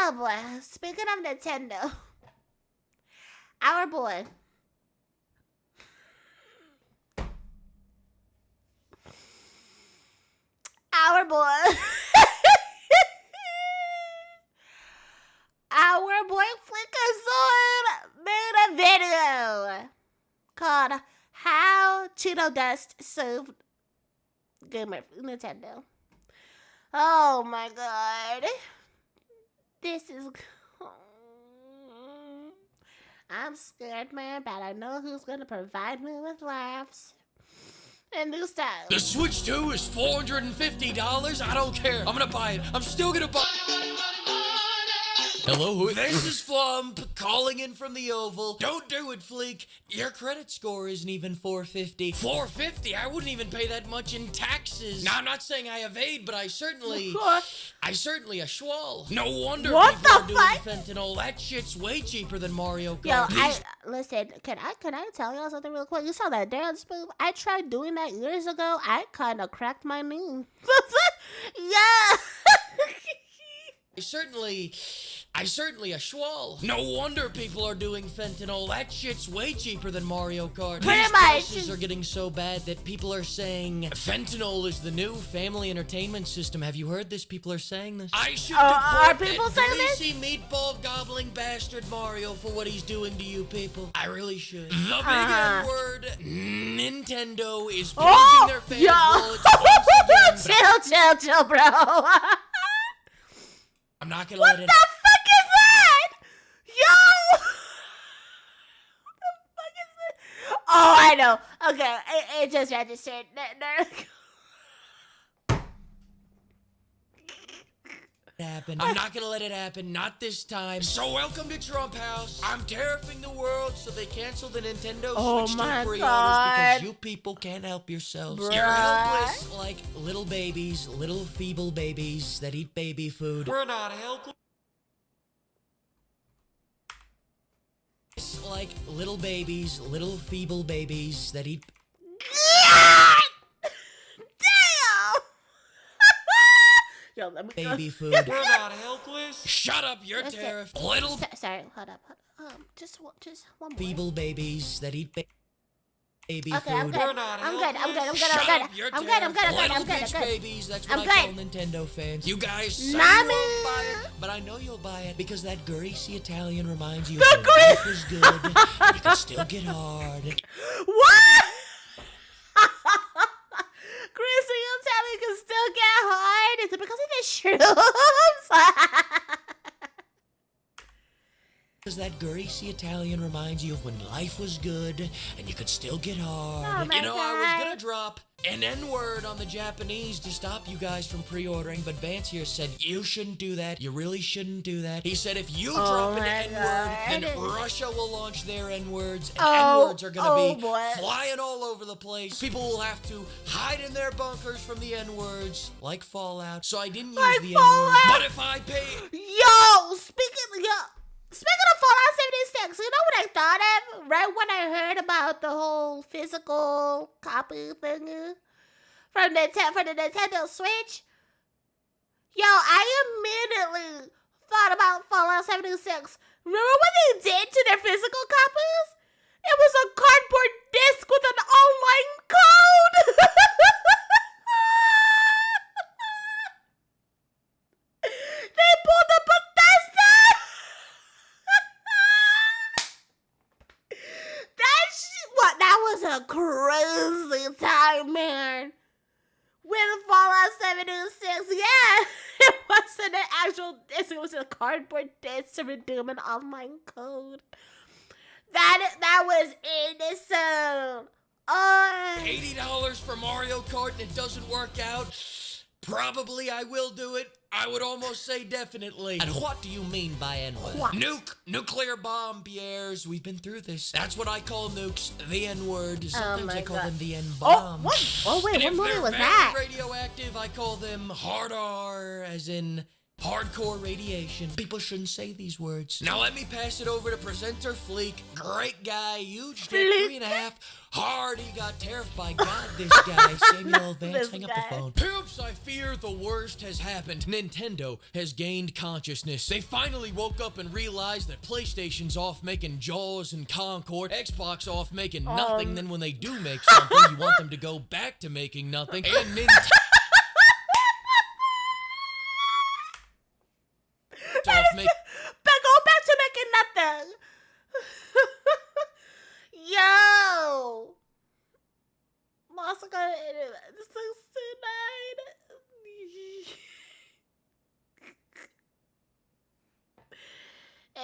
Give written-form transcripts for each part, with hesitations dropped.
Oh boy, speaking of Nintendo, our boy. Our boy. Our boy FLEEKAZOID made a video called How Cheeto Dust Served Gamer Nintendo. Oh my god. This is... I'm scared, man, but I know who's gonna provide me with laughs. And new style. The Switch 2 is $450. I don't care. I'm gonna buy it. I'm still gonna buy it. Hello, who? This is Flump calling in from the Oval. Don't do it, Fleek. Your credit score isn't even 450. 450? I wouldn't even pay that much in taxes. Now, I'm not saying I evade, but I certainly a schwall. No wonder people are doing fentanyl. That shit's way cheaper than Mario Kart. Yo, listen, can I tell y'all something real quick? You saw that dance move? I tried doing that years ago. I kind of cracked my knee. Yeah. I certainly a schwall. No wonder people are doing fentanyl. That shit's way cheaper than Mario Kart. These prices are getting so bad that people are saying fentanyl is the new family entertainment system. Have you heard this? People are saying this. I should deport that greasy meatball gobbling bastard Mario for what he's doing to you people. I really should. The big N-word, Nintendo, is pillaging their fans' wallets once again. Chill, bro. I'm not gonna let it. What the fuck is that? Yo! What the fuck is this? Oh, I know. Okay, it just registered. Happen. I'm not gonna let it happen. Not this time. So welcome to Trump House. I'm tariffing the world so they cancel the Nintendo Switch 2 pre-orders because you people can't help yourselves. Bruh. You're helpless like little babies, little feeble babies that eat baby food. We're not helpless. Like little babies, little feeble babies that eat. Yo, let me baby food. We're not helpless. Shut up, you're tariffed. Little. Sorry, hold up. Just one more. Feeble babies that eat baby food. I'm good. I'm good. Little bitch babies, that's what I call Nintendo fans. You guys say you won't buy it, but I know you'll buy it because that greasy Italian reminds you that life is good and you can still get hard. What? Greasy Italian can still get hard? Is it because of the shrooms? Because that greasy Italian reminds you of when life was good and you could still get hard. Oh my God. I was gonna drop an N-word on the Japanese to stop you guys from pre-ordering, but Vance here said you shouldn't do that. You really shouldn't do that. He said if you drop an N-word, then Russia will launch their N-words, and N-words are gonna be flying all over the place. People will have to hide in their bunkers from the N-words, like Fallout. So I didn't use the N-word. But if I pay... Speaking of Fallout 76, you know what I thought of? Right when I heard about the whole physical copy thingy for the Nintendo Switch? Yo, I immediately thought about Fallout 76. Remember what they did to their physical copies? It was a cardboard disc with an online code! They pulled the Bethesda! That was a crazy time, man. With Fallout 76, yeah. It wasn't an actual disc, it was a cardboard disc to redeem an online code. That was innocent. $80 for Mario Kart and it doesn't work out? Probably I will do it. I would almost say definitely. And what do you mean by N-word? Nuclear bomb, Pierres. We've been through this. That's what I call nukes. The N-word. Sometimes I call them the N-bomb. Oh, wait, what movie was that? If they're very radioactive, I call them hard R, as in hardcore radiation. People shouldn't say these words. Now let me pass it over to presenter Fleek. Great guy, huge dick, 3.5. Hard, he got tariffed by God, this guy. Samuel Vance, hang up the phone. Pimps, I fear the worst has happened. Nintendo has gained consciousness. They finally woke up and realized that PlayStation's off making Jaws and Concord, Xbox off making nothing, then when they do make something, you want them to go back to making nothing, and Nintendo go back to making nothing. Yo. Massacre this is tonight.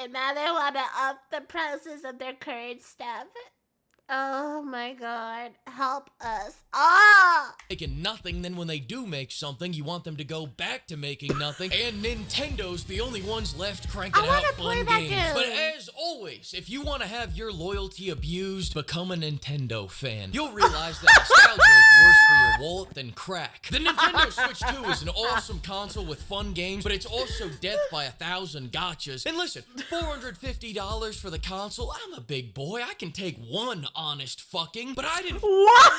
And now they want to up the prices of their current stuff. Oh my God, help us. Making nothing, then when they do make something, you want them to go back to making nothing, and Nintendo's the only ones left cranking out fun games. But as always, if you want to have your loyalty abused, become a Nintendo fan. You'll realize that nostalgia is worse for your wallet than crack. The Nintendo Switch 2 is an awesome console with fun games, but it's also death by 1,000 gotchas. And listen, $450 for the console, I'm a big boy, I can take one honest fucking, but I didn't. What?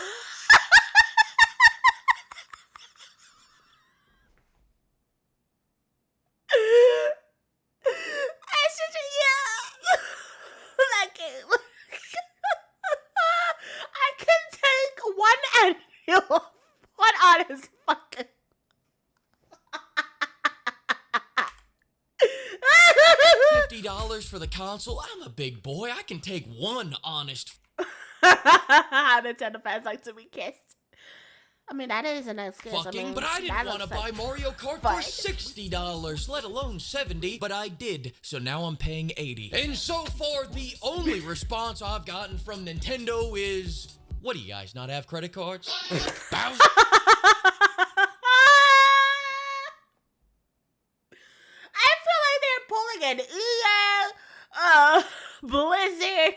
That game. I can take one annual. One honest fucking. $50 for the console, I'm a big boy, I can take one honest Nintendo fans like to be kissed. I mean, that is a nice kiss. Fucking, but I didn't want to buy Mario Kart for $60, let alone $70, but I did, so now I'm paying $80. And so far, the only response I've gotten from Nintendo is, what do you guys not have credit cards? Bowser? I feel like they're pulling an EA, Blizzard,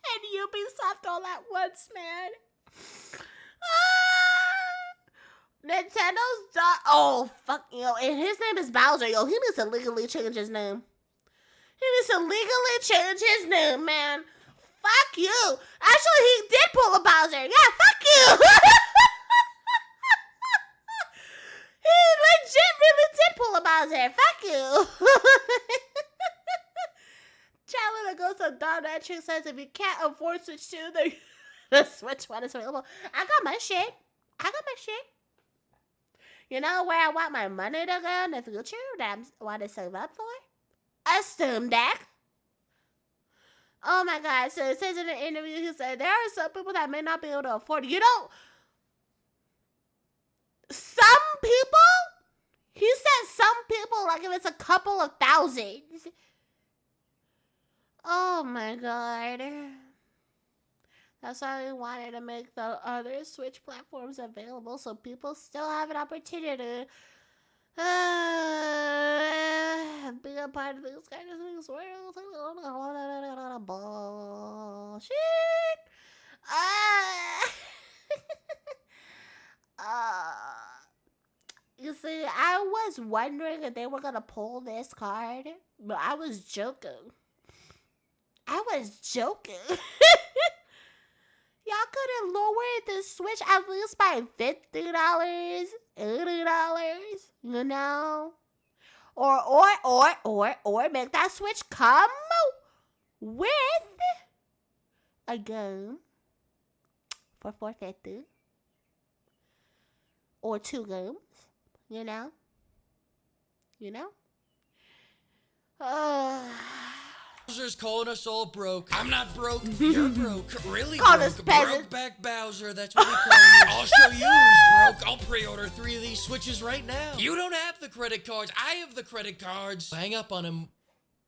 and Ubisoft all at once, man. Nintendo's oh, fuck, yo, and his name is Bowser, yo. He needs to legally change his name. He needs to legally change his name, man. Fuck you. Actually, he did pull a Bowser. Yeah, fuck you. He legit really did pull a Bowser. Fuck you. Challenge that goes to Don Metric says if you can't afford Switch 2, the Switch 1 is available. I got my shit. You know where I want my money to go in the future that I want to save up for? A Steam Deck. Oh my God. So it says in an interview, he said, there are some people that may not be able to afford it. You know, some people? He said some people, like if it's a couple of thousands. Oh my God. That's why we wanted to make the other Switch platforms available so people still have an opportunity to be a part of this kind of things. Bullshit. You see, I was wondering if they were going to pull this card, but I was joking. Y'all could have lowered the Switch at least by $50, $80, you know? Or make that Switch come with a game for $450. Or 2 games, you know? Bowser's calling us all broke. I'm not broke. You're broke. Really Call broke. us peasants. Brokeback Bowser. That's what we call you. I'll show you who's broke. I'll pre-order 3 of these Switches right now. You don't have the credit cards. I have the credit cards. Hang up on him.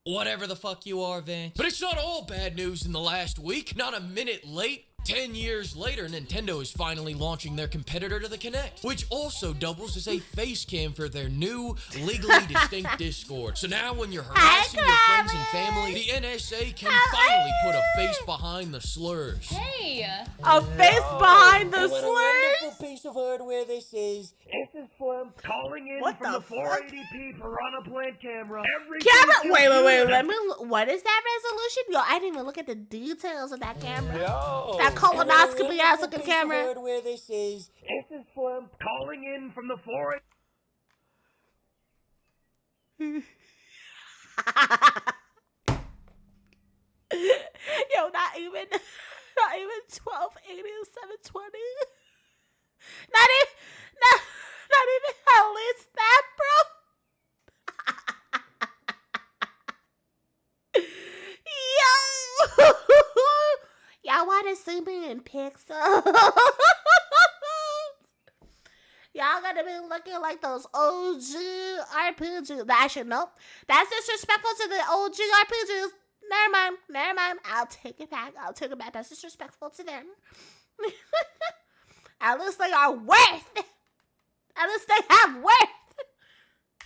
Whatever the fuck you are, Vance. But it's not all bad news in the last week. Not a minute late. 10 years later, Nintendo is finally launching their competitor to the Kinect, which also doubles as a face cam for their new, legally distinct Discord. So now when you're harassing your friends and family, the NSA can finally put a face behind the slurs. Hey! A face behind the slurs? beautiful piece of hardware this is. This is Flem calling in What from the the fuck? 480p Piranha Plant camera. Wait. Let me. What is that resolution? Yo, I didn't even look at the details of that camera. Yo. That colonoscopy ass looking camera. Hardware this is. This is Flem calling in from the 480p. Yo, not even 1280 and 720. Not even at least that, bro. Yo, y'all want to see me in pixels? Y'all gonna be looking like those OG RPGs. Actually, nope. That's disrespectful to the OG RPGs. Never mind. I'll take it back. That's disrespectful to them. At least they are worth. At least they have worth.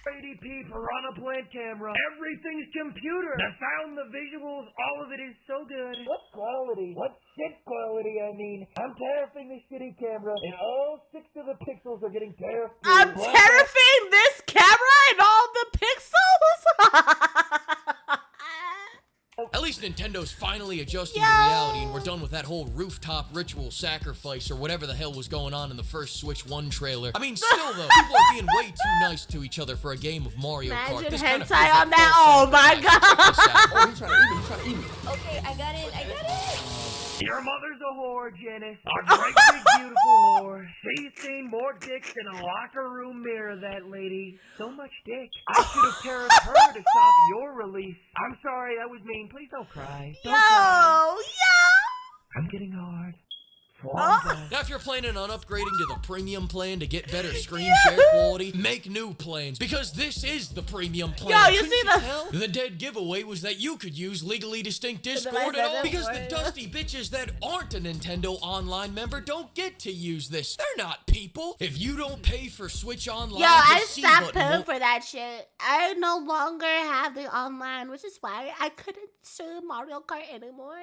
480p Piranha Plant camera. Everything's computer. The sound, the visuals, all of it is so good. What quality? What shit quality, I mean. I'm tariffing this shitty camera, and all 6 of the pixels are getting tariffed. I'm tariffing this camera and all the pixels? At least Nintendo's finally adjusting to reality, and we're done with that whole rooftop ritual sacrifice or whatever the hell was going on in the first Switch 1 trailer. I mean, still though, people are being way too nice to each other for a game of Mario Kart. Imagine This kind of hentai on that. Oh my god. Oh, He's trying to eat me. Okay, I got it. Your mother's a whore, Janice. A great big beautiful whore. She's seen more dicks in a locker room mirror, that lady. So much dick. I should have tariffed her to stop your release. I'm sorry, that was mean. Please don't cry. Don't cry. Yo. I'm getting hard. Now, if you're planning on upgrading to the premium plan to get better screen share quality, make new plans, because this is the premium plan. Yo, you Couldn't see the- tell? The dead giveaway was that you could use legally distinct Discord said at all, that because before, the yeah. dusty bitches that aren't a Nintendo Online member don't get to use this. They're not people. If you don't pay for Switch Online, Yo, I the C stopped button paying won't- for that shit. I no longer have the online, which is why I couldn't stream Mario Kart anymore.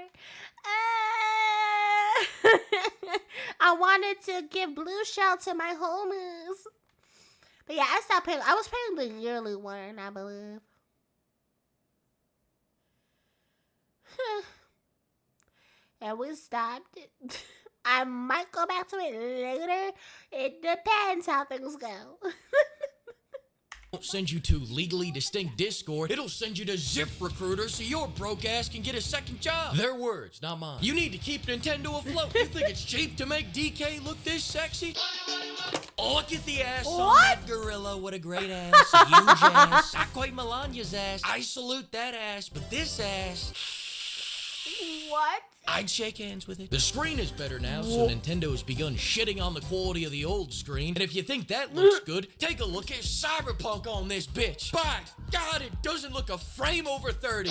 I wanted to give Blue Shell to my homies. But yeah, I stopped paying. I was paying the yearly one, I believe. And we stopped it. I might go back to it later. It depends how things go. send you to legally distinct Discord. It'll send you to ZipRecruiter so your broke ass can get a second job. Their words, not mine. You need to keep Nintendo afloat. You think it's cheap to make DK look this sexy? Look at the ass on that gorilla. What a great ass. A huge ass. Not quite Melania's ass. I salute that ass, but this ass... What? I'd shake hands with it. The screen is better now, so Nintendo has begun shitting on the quality of the old screen. And if you think that looks good, take a look at Cyberpunk on this bitch. By God, it doesn't look a frame over 30.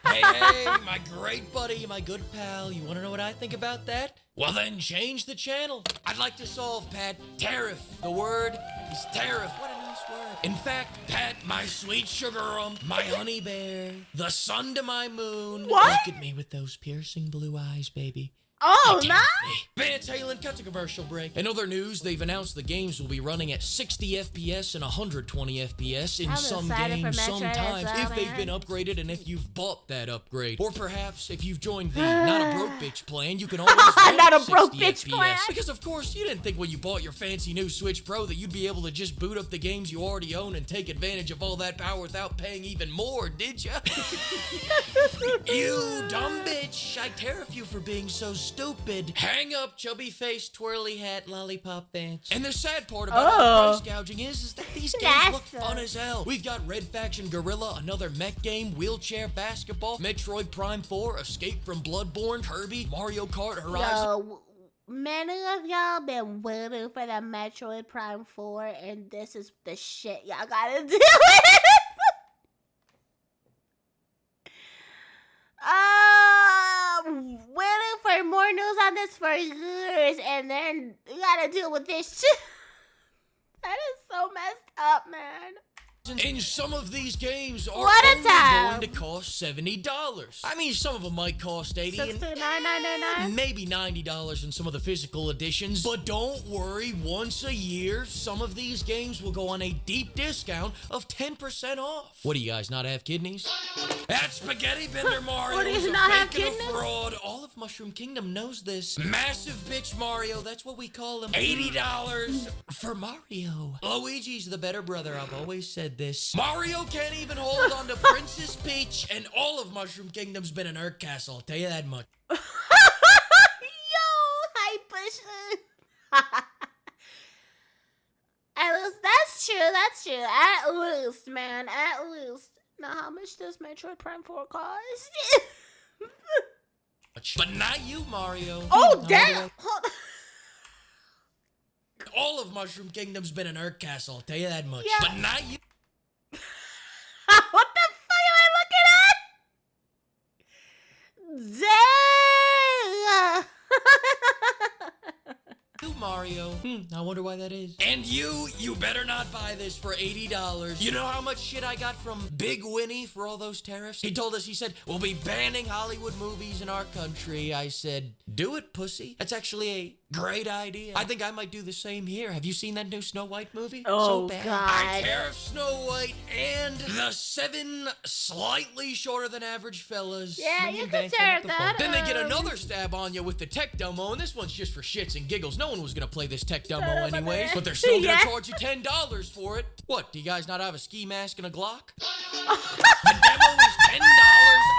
Hey, my great buddy, my good pal, you wanna know what I think about that? Well then, change the channel. I'd like to solve, Pat. Tariff. The word is tariff. What a nice word. In fact, Pat, my sweet sugar my honey bear, the sun to my moon. What? Look at me with those piercing blue eyes, baby. Oh, You no? tariff me. Van Halen, cut to commercial break. In other news, they've announced the games will be running at 60 FPS and 120 FPS in I'm some excited for games, Metro sometimes, as well, if they've man. been upgraded and if you've bought that upgrade. Or perhaps, if you've joined the Not a Broke Bitch plan, you can always rent Not a 60 broke bitch FPS. plan. Because, of course, you didn't think when you bought your fancy new Switch Pro that you'd be able to just boot up the games you already own and take advantage of all that power without paying even more, did ya? You dumb bitch. I tariff you for being so stupid. Hang up, chubby face, twirly hat, lollipop fans. And the sad part about all price gouging is that these games look fun as hell. We've got Red Faction Gorilla, another mech game, wheelchair basketball, Metroid Prime 4, Escape from Bloodborne, Kirby, Mario Kart Horizon. Yo, many of y'all been waiting for the Metroid Prime 4, and this is the shit y'all gotta deal with. Waiting for more news on this for years, and then you gotta deal with this shit. That is so messed up, man. And some of these games are What a only time. going to cost $70. I mean, some of them might cost $80 and $69.99. maybe $90 in some of the physical editions. But don't worry, once a year, some of these games will go on a deep discount of 10% off. What do you guys not have kidneys? That spaghetti bender Mario What, do is you a not have fake and a kidneys? fraud. All of Mushroom Kingdom knows this. Massive bitch Mario, that's what we call him. $80 for Mario. Luigi's the better brother, I've always said this. Mario can't even hold on to Princess Peach, and all of Mushroom Kingdom's been an Earth Castle, I'll tell you that much. Yo, hype. At least that's true. At least, man, at least. Now, how much does Metroid Prime 4 cost? But not you, Mario. Oh, damn! All of Mushroom Kingdom's been an Earth Castle, I'll tell you that much. Yeah. But not you. What the fuck am I looking at? Dang! You, Mario. I wonder why that is. And you better not buy this for $80. You know how much shit I got from Big Winnie for all those tariffs? He told us, he said, we'll be banning Hollywood movies in our country. I said, do it, pussy. That's actually a great idea. I think I might do the same here. Have you seen that new Snow White movie? Oh, So bad. God. I tariff Snow White and the 7 slightly shorter than average fellas. Yeah, swinging you can dancing tariff up the that, phone. Then they get another stab on you with the tech demo, and this one's just for shits and giggles. No one was gonna play this tech demo up, anyways, man. but they're still gonna Yeah. charge you $10 for it. What, do you guys not have a ski mask and a Glock? The demo is $10.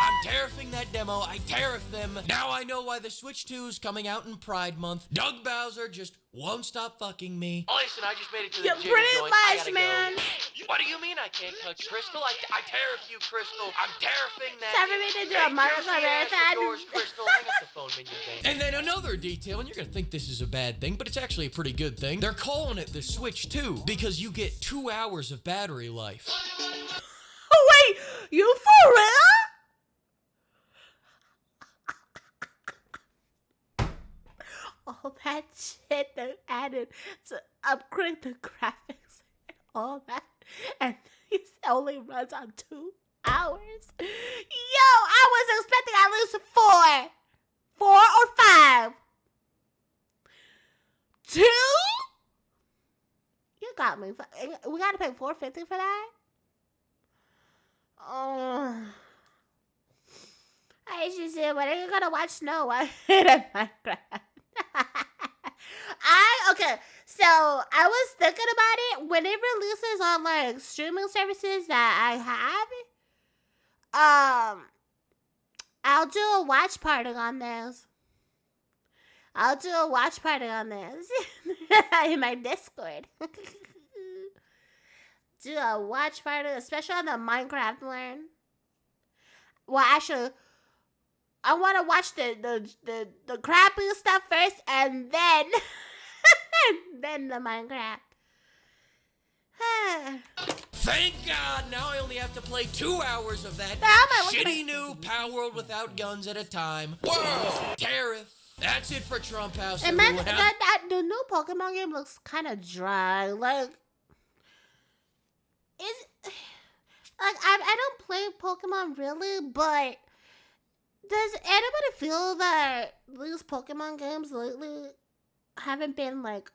I'm tariffing that demo. I tariff them. Now I know why the Switch 2 is coming out in Pride Month. Doug Bowser just won't stop fucking me. Listen, I just made it to the Yeah, jiggle pretty joint. I much, gotta man. go. What do you mean I can't touch Crystal? I tariff you, Crystal. I'm tariffing that. Time for me to do a Mario Marathon. Crystal. Hang up the phone, minion game. And then another detail, and you're gonna think this is a bad thing, but it's actually a pretty good thing. They're calling it the Switch 2 because you get 2 hours of battery life. Oh, wait, you for real? All that shit they added to upgrade the graphics and all that, and it only runs on 2 hours. Yo, I was expecting at least 4 or 5. 2? You got me. We gotta pay $4.50 for that. Oh, I just said, when are you gonna watch Snow White and Minecraft? Okay, so I was thinking about it when it releases on like streaming services that I have. I'll do a watch party on this. In my Discord. Do a watch party, especially on the Minecraft one. Well, actually, I want to watch the crappy stuff first, and then then the Minecraft. Thank God! Now I only have to play 2 hours of that shitty new Power World without guns at a time. Whoa! Tariff. That's it for Trump House. And man, everyone. the new Pokemon game looks kind of dry. Like, I don't play Pokemon really, but does anybody feel that these Pokemon games lately haven't been like,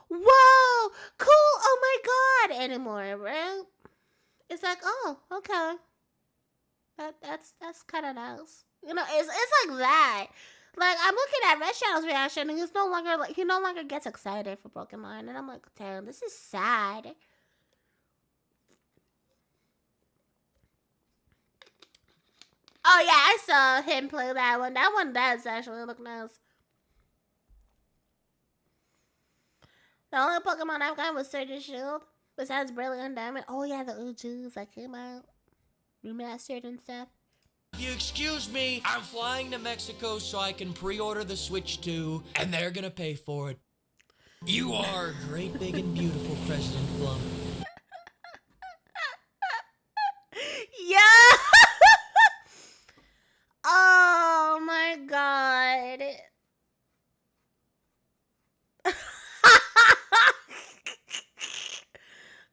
whoa, cool, oh my god, anymore, right? It's like, oh, okay, that's kind of nice. You know, it's like that. Like, I'm looking at Red Shadow's reaction, and he no longer gets excited for Pokemon, and I'm like, damn, this is sad. Oh yeah, I saw him play that one. That one does actually look nice. The only Pokemon I've got was Sword and Shield, besides Brilliant Diamond. Oh yeah, the OGs that came out, remastered and stuff. If you excuse me, I'm flying to Mexico so I can pre-order the Switch 2, and they're gonna pay for it. You are great, big, and beautiful, President Flum. Yeah. Oh my god.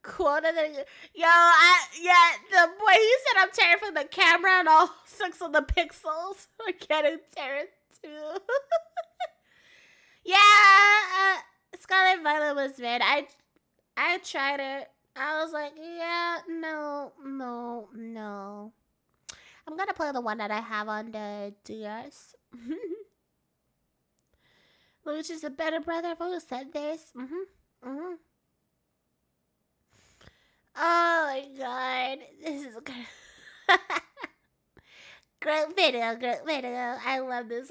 Quote phone and then the boy he said I'm tearing from the camera and all 6 of the pixels. I can't tear it too. Yeah, Scarlet Violet was mad. I tried it. I was like, yeah, no. I'm gonna play the one that I have on the DS. Which is a better brother. Who said this? Oh my god, this is good. Great video. I love this.